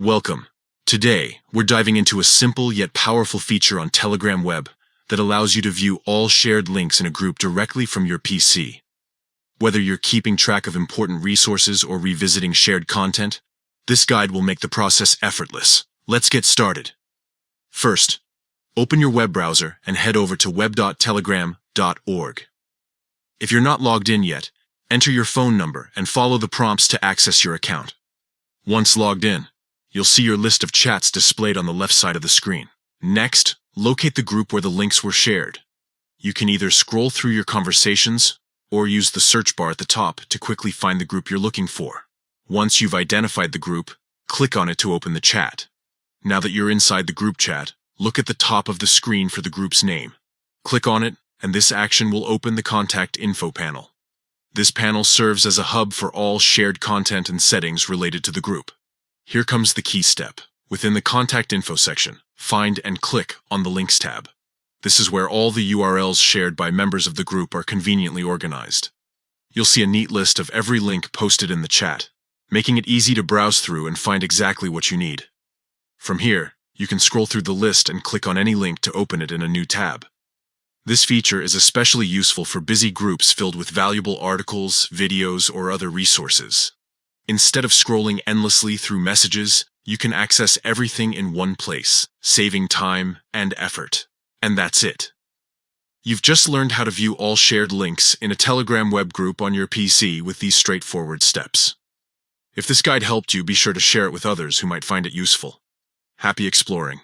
Welcome. Today, we're diving into a simple yet powerful feature on Telegram Web that allows you to view all shared links in a group directly from your PC. Whether you're keeping track of important resources or revisiting shared content, this guide will make the process effortless. Let's get started. First, open your web browser and head over to web.telegram.org. If you're not logged in yet, enter your phone number and follow the prompts to access your account. Once logged in, you'll see your list of chats displayed on the left side of the screen. Next, locate the group where the links were shared. You can either scroll through your conversations or use the search bar at the top to quickly find the group you're looking for. Once you've identified the group, click on it to open the chat. Now that you're inside the group chat, look at the top of the screen for the group's name. Click on it, and this action will open the Contact Info panel. This panel serves as a hub for all shared content and settings related to the group. Here comes the key step. Within the Contact Info section, find and click on the Links tab. This is where all the URLs shared by members of the group are conveniently organized. You'll see a neat list of every link posted in the chat, making it easy to browse through and find exactly what you need. From here, you can scroll through the list and click on any link to open it in a new tab. This feature is especially useful for busy groups filled with valuable articles, videos, or other resources. Instead of scrolling endlessly through messages, you can access everything in one place, saving time and effort. And that's it. You've just learned how to view all shared links in a Telegram web group on your PC with these straightforward steps. If this guide helped you, be sure to share it with others who might find it useful. Happy exploring!